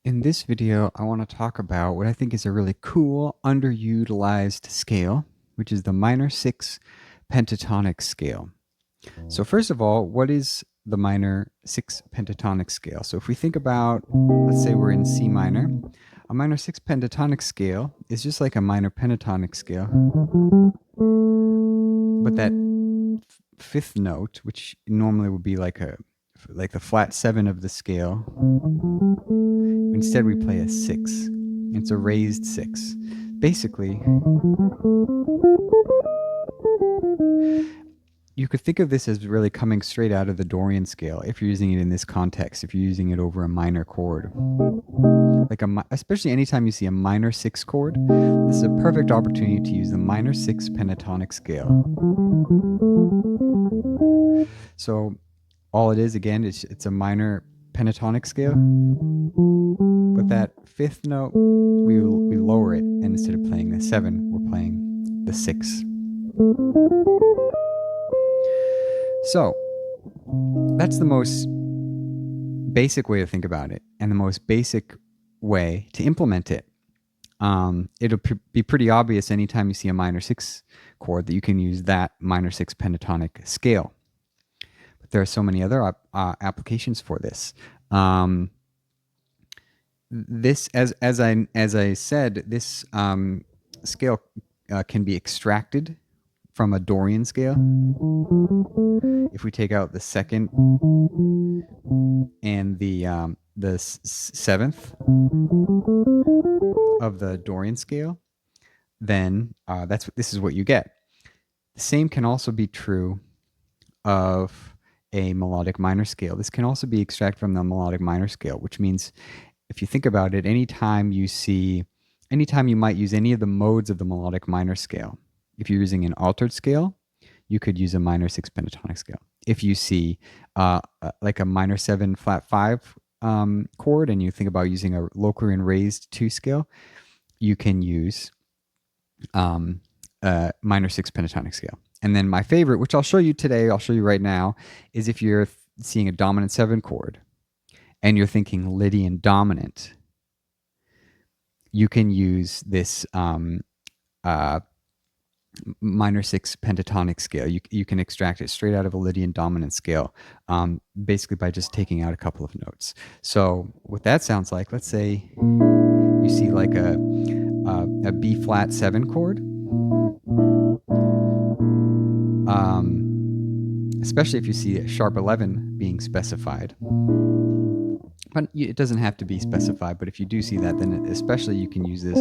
In this video, I want to talk about what I think is a really cool, underutilized scale, which is the minor 6 pentatonic scale. So first of all, what is the minor 6 pentatonic scale? So if we think about, let's say we're in C minor, a minor 6 pentatonic scale is just like a minor pentatonic scale, but that fifth note, which normally would be like the flat 7 of the scale, instead we play a 6. It's a raised 6. Basically, you could think of this as really coming straight out of the Dorian scale if you're using it in this context, if you're using it over a minor chord. Especially anytime you see a minor 6 chord, this is a perfect opportunity to use the minor 6 pentatonic scale. So all it is, again, it's a minor pentatonic scale, but that fifth note, we lower it, and instead of playing the 7, we're playing the 6. So that's the most basic way to think about it, and the most basic way to implement it. It'll be pretty obvious anytime you see a minor 6 chord that you can use that minor 6 pentatonic scale. But there are so many other applications for this. This, as I said, this scale can be extracted from a Dorian scale. If we take out the 2nd and the 7th of the Dorian scale, then this is what you get. The same can also be true of a melodic minor scale. This can also be extracted from the melodic minor scale, which means if you think about it, anytime you might use any of the modes of the melodic minor scale, if you're using an altered scale, you could use a minor 6 pentatonic scale. If you see like a minor 7 flat 5 chord, and you think about using a locally raised 2 scale, you can use minor 6 pentatonic scale. And then my favorite, which I'll show you today, I'll show you right now, is if you're seeing a dominant 7 chord and you're thinking Lydian dominant, you can use this minor 6 pentatonic scale. You can extract it straight out of a Lydian dominant scale, basically by just taking out a couple of notes. So what that sounds like, let's say you see like a B flat 7 chord, especially if you see a sharp 11 being specified. But it doesn't have to be specified, but if you do see that, then especially you can use this.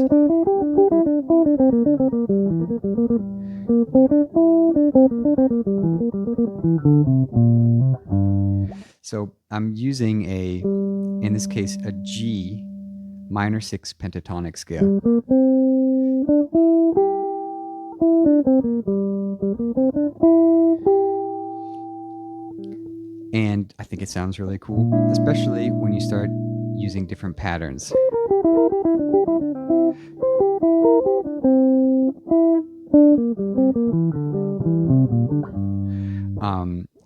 So I'm using in this case, a G minor 6 pentatonic scale. And I think it sounds really cool, especially when you start using different patterns.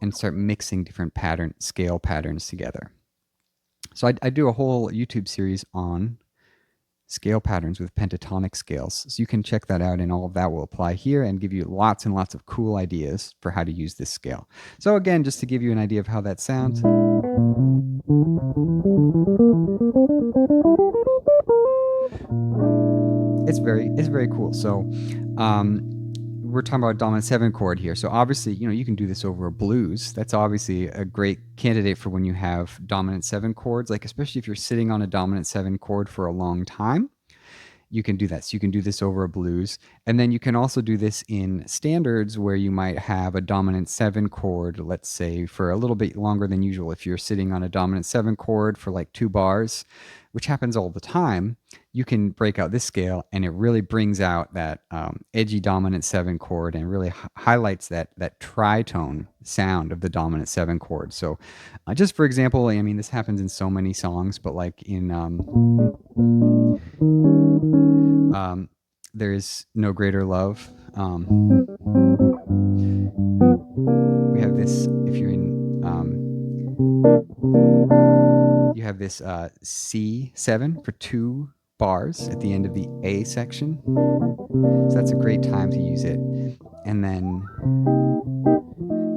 And start mixing different scale patterns together. So I do a whole YouTube series on scale patterns with pentatonic scales. So you can check that out, and all of that will apply here and give you lots and lots of cool ideas for how to use this scale. So again, just to give you an idea of how that sounds. It's very cool. So we're talking about a dominant 7 chord here. So obviously, you can do this over a blues. That's obviously a great candidate for when you have dominant 7 chords, like especially if you're sitting on a dominant 7 chord for a long time. You can do that. So you can do this over a blues. And then you can also do this in standards where you might have a dominant 7 chord, let's say, for a little bit longer than usual. If you're sitting on a dominant 7 chord for like 2 bars, which happens all the time, you can break out this scale, and it really brings out that edgy dominant 7 chord and really highlights that tritone sound of the dominant 7 chord. So just for example, I mean, this happens in so many songs, but like in There Is No Greater Love, we have this, if you're in, you have this C7 for 2 bars at the end of the A section. So that's a great time to use it. And then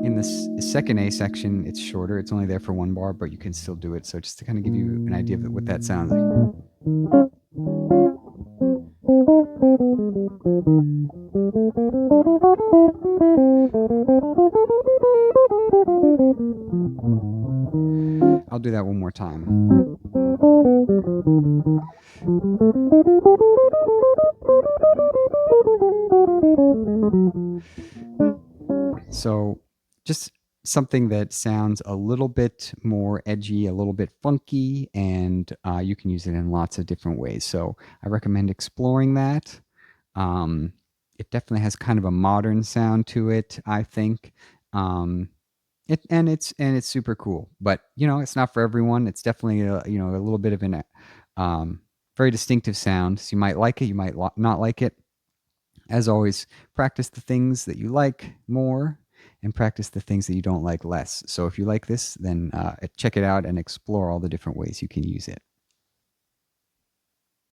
in the second A section, it's shorter. It's only there for 1 bar, but you can still do it. So just to kind of give you an idea of what that sounds like. I'll do that one more time. So just something that sounds a little bit more edgy, a little bit funky, and you can use it in lots of different ways. So I recommend exploring that. It definitely has kind of a modern sound to it, I think. It's super cool, but it's not for everyone. It's definitely a little bit of an very distinctive sound. So you might like it, you might not like it. As always, practice the things that you like more and practice the things that you don't like less. So if you like this, then check it out and explore all the different ways you can use it.